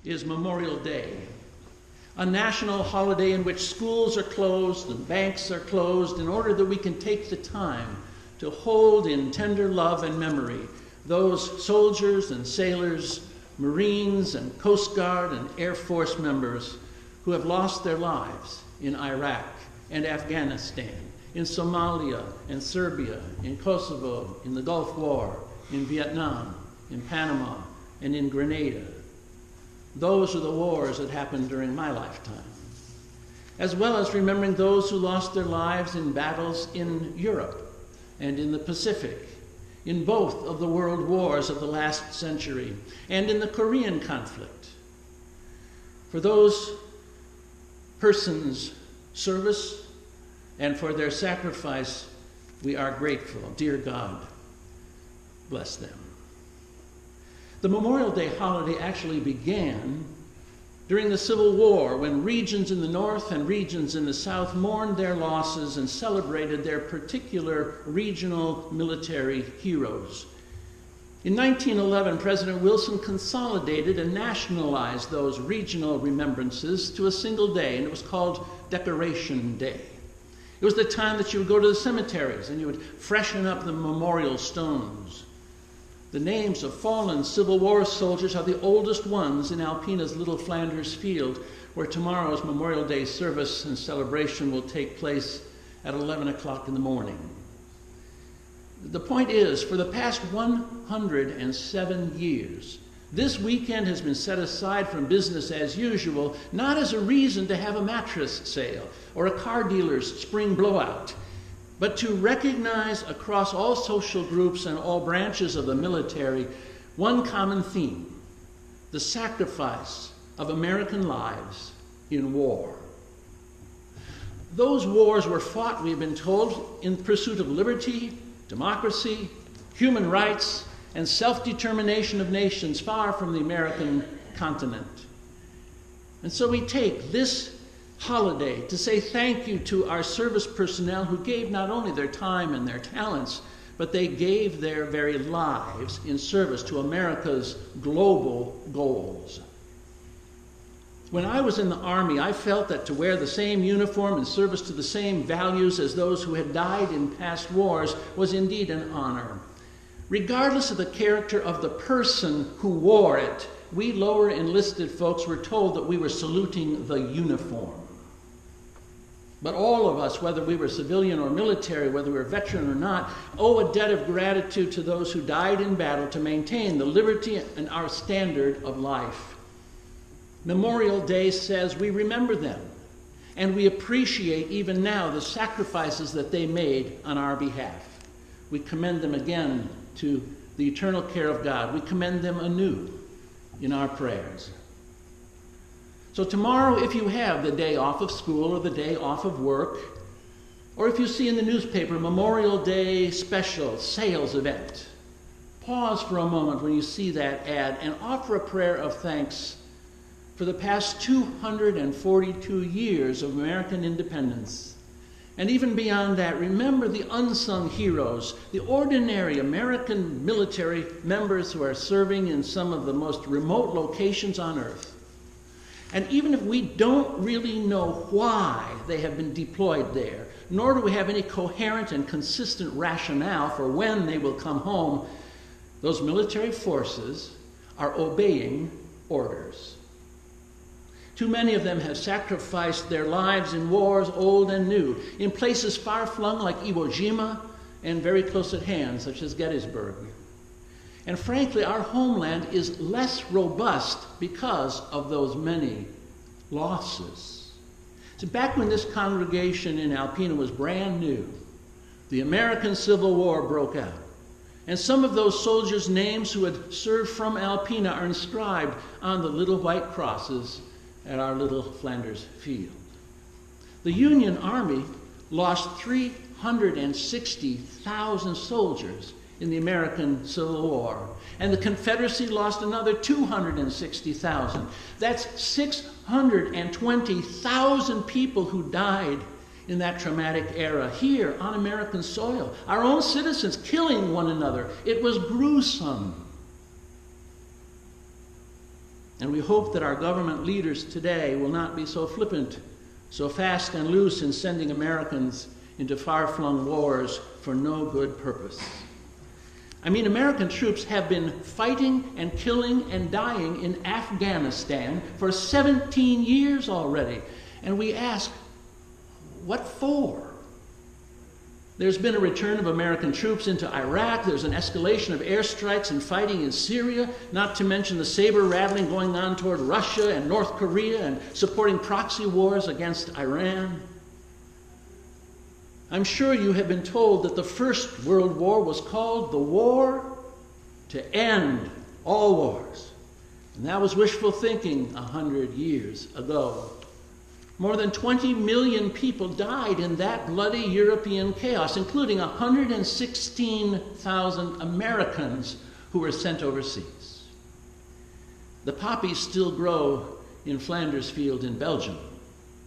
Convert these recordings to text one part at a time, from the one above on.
is Memorial Day, a national holiday in which schools are closed and banks are closed in order that we can take the time to hold in tender love and memory those soldiers and sailors, Marines and Coast Guard and Air Force members who have lost their lives in Iraq and Afghanistan, in Somalia and Serbia, in Kosovo, in the Gulf War, in Vietnam, in Panama, and in Grenada. Those are the wars that happened during my lifetime, as well as remembering those who lost their lives in battles in Europe and in the Pacific, in both of the world wars of the last century, and in the Korean conflict. For those persons' service and for their sacrifice, we are grateful. Dear God, bless them. The Memorial Day holiday actually began during the Civil War, when regions in the North and regions in the South mourned their losses and celebrated their particular regional military heroes. In 1911, President Wilson consolidated and nationalized those regional remembrances to a single day, and it was called Decoration Day. It was the time that you would go to the cemeteries and you would freshen up the memorial stones. The names of fallen Civil War soldiers are the oldest ones in Alpena's Little Flanders Field, where tomorrow's Memorial Day service and celebration will take place at 11 o'clock in the morning. The point is, for the past 107 years, this weekend has been set aside from business as usual, not as a reason to have a mattress sale or a car dealer's spring blowout, but to recognize across all social groups and all branches of the military one common theme: the sacrifice of American lives in war. Those wars were fought, we've been told, in pursuit of liberty, democracy, human rights, and self-determination of nations far from the American continent. And so we take this holiday to say thank you to our service personnel who gave not only their time and their talents, but they gave their very lives in service to America's global goals. When I was in the Army, I felt that to wear the same uniform in service to the same values as those who had died in past wars was indeed an honor. Regardless of the character of the person who wore it, we lower enlisted folks were told that we were saluting the uniform. But all of us, whether we were civilian or military, whether we were veteran or not, owe a debt of gratitude to those who died in battle to maintain the liberty and our standard of life. Memorial Day says we remember them, and we appreciate even now the sacrifices that they made on our behalf. We commend them again to the eternal care of God. We commend them anew in our prayers. So tomorrow, if you have the day off of school or the day off of work, or if you see in the newspaper Memorial Day special sales event, pause for a moment when you see that ad and offer a prayer of thanks for the past 242 years of American independence. And even beyond that, remember the unsung heroes, the ordinary American military members who are serving in some of the most remote locations on earth. And even if we don't really know why they have been deployed there, nor do we have any coherent and consistent rationale for when they will come home, those military forces are obeying orders. Too many of them have sacrificed their lives in wars old and new, in places far-flung like Iwo Jima and very close at hand, such as Gettysburg. And frankly, our homeland is less robust because of those many losses. So back when this congregation in Alpena was brand new, the American Civil War broke out. And some of those soldiers' names who had served from Alpena are inscribed on the little white crosses at our Little Flanders Field. The Union Army lost 360,000 soldiers in the American Civil War, and the Confederacy lost another 260,000. That's 620,000 people who died in that traumatic era here on American soil. Our own citizens killing one another. It was gruesome. And we hope that our government leaders today will not be so flippant, so fast and loose in sending Americans into far-flung wars for no good purpose. I mean, American troops have been fighting and killing and dying in Afghanistan for 17 years already. And we ask, what for? There's been a return of American troops into Iraq. There's an escalation of airstrikes and fighting in Syria, not to mention the saber-rattling going on toward Russia and North Korea and supporting proxy wars against Iran. I'm sure you have been told that the First World War was called the War to End All Wars. And that was wishful thinking 100 years ago. More than 20 million people died in that bloody European chaos, including 116,000 Americans who were sent overseas. The poppies still grow in Flanders Field in Belgium,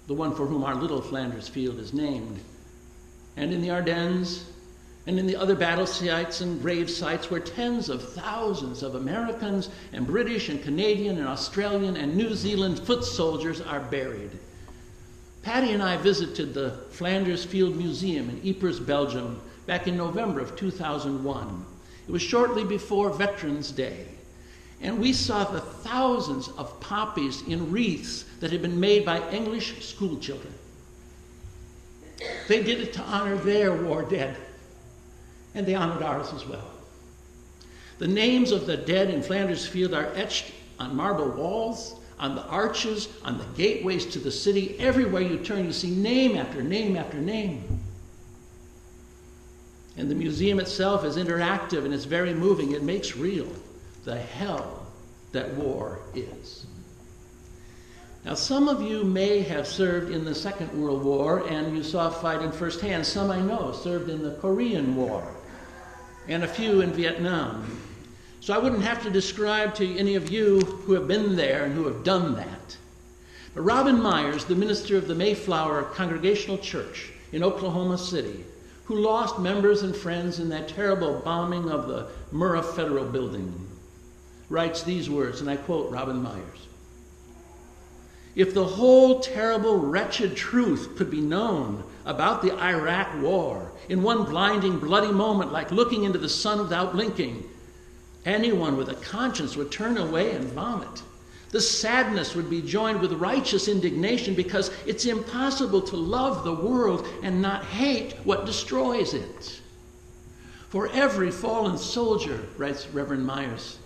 the one for whom our little Flanders Field is named, and in the Ardennes, and in the other battle sites and grave sites where tens of thousands of Americans and British and Canadian and Australian and New Zealand foot soldiers are buried. Patty and I visited the Flanders Field Museum in Ypres, Belgium, back in November of 2001. It was shortly before Veterans Day. And we saw the thousands of poppies in wreaths that had been made by English school children. They did it to honor their war dead, and they honored ours as well. The names of the dead in Flanders Field are etched on marble walls, on the arches, on the gateways to the city. Everywhere you turn, you see name after name after name. And the museum itself is interactive and it's very moving. It makes real the hell that war is. Now, some of you may have served in the Second World War, and you saw fighting firsthand. Some I know served in the Korean War, and a few in Vietnam. So I wouldn't have to describe to any of you who have been there and who have done that. But Robin Myers, the minister of the Mayflower Congregational Church in Oklahoma City, who lost members and friends in that terrible bombing of the Murrah Federal Building, writes these words, and I quote Robin Myers. If the whole terrible, wretched truth could be known about the Iraq War in one blinding, bloody moment, like looking into the sun without blinking, anyone with a conscience would turn away and vomit. The sadness would be joined with righteous indignation because it's impossible to love the world and not hate what destroys it. For every fallen soldier, writes Reverend Myers,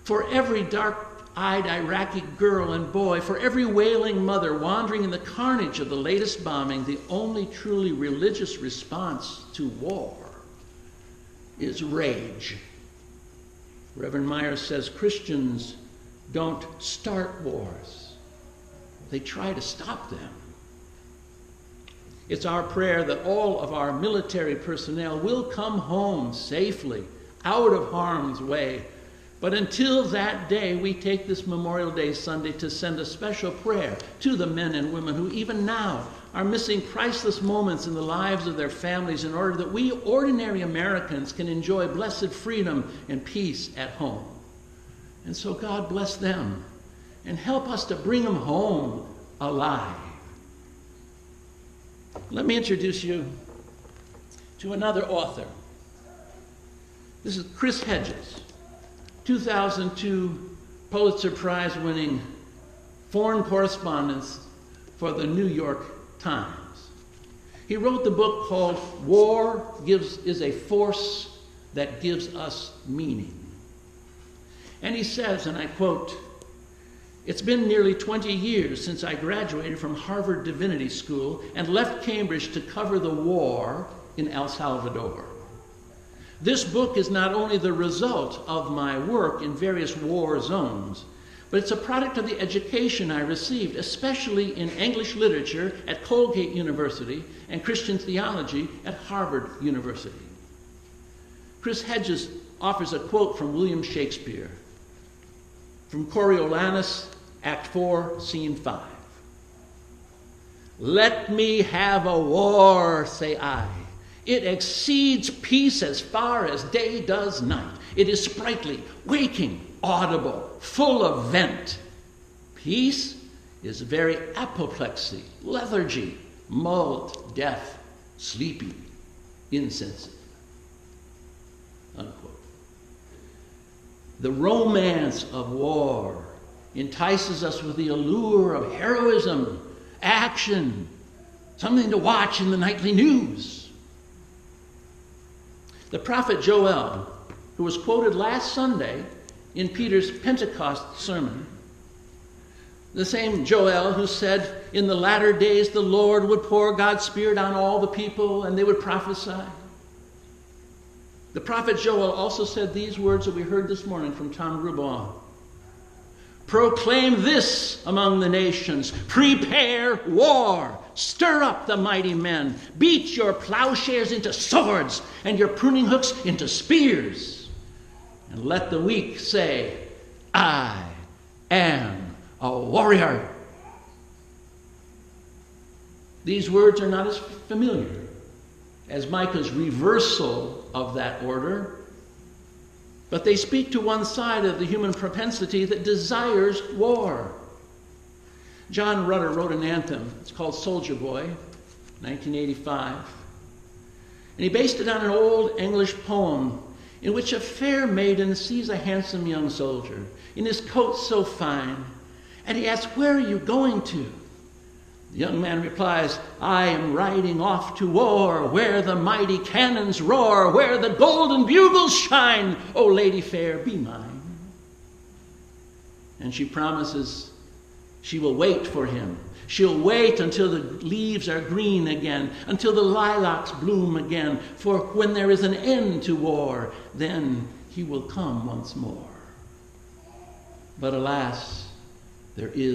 for every dark-eyed Iraqi girl and boy, for every wailing mother wandering in the carnage of the latest bombing, the only truly religious response to war is rage. Reverend Myers says Christians don't start wars. They try to stop them. It's our prayer that all of our military personnel will come home safely, out of harm's way. But until that day, we take this Memorial Day Sunday to send a special prayer to the men and women who even now are missing priceless moments in the lives of their families in order that we ordinary Americans can enjoy blessed freedom and peace at home. And so God bless them and help us to bring them home alive. Let me introduce you to another author. This is Chris Hedges, 2002 Pulitzer Prize-winning foreign correspondent for the New York Times. He wrote the book called War is a Force That Gives Us Meaning. And he says, and I quote, "It's been nearly 20 years since I graduated from Harvard Divinity School and left Cambridge to cover the war in El Salvador. This book is not only the result of my work in various war zones, but it's a product of the education I received, especially in English literature at Colgate University and Christian theology at Harvard University." Chris Hedges offers a quote from William Shakespeare, from Coriolanus, Act 4, Scene 5. "Let me have a war, say I. It exceeds peace as far as day does night. It is sprightly, waking, audible, full of vent. Peace is very apoplexy, lethargy, mulled, deaf, sleepy, insensitive. Unquote. The romance of war entices us with the allure of heroism, action, something to watch in the nightly news. The prophet Joel, who was quoted last Sunday in Peter's Pentecost sermon, the same Joel who said, in the latter days the Lord would pour God's Spirit on all the people and they would prophesy. The prophet Joel also said these words that we heard this morning from Tom Grubaugh. Proclaim this among the nations. Prepare war. Stir up the mighty men. Beat your plowshares into swords and your pruning hooks into spears. And let the weak say, I am a warrior. These words are not as familiar as Micah's reversal of that order, but they speak to one side of the human propensity that desires war. John Rutter wrote an anthem. It's called Soldier Boy, 1985. And he based it on an old English poem in which a fair maiden sees a handsome young soldier in his coat so fine, and he asks, where are you going to? The young man replies, I am riding off to war, where the mighty cannons roar, where the golden bugles shine. O lady fair, be mine. And she promises she will wait for him. She'll wait until the leaves are green again, until the lilacs bloom again. For when there is an end to war, then he will come once more. But alas, there is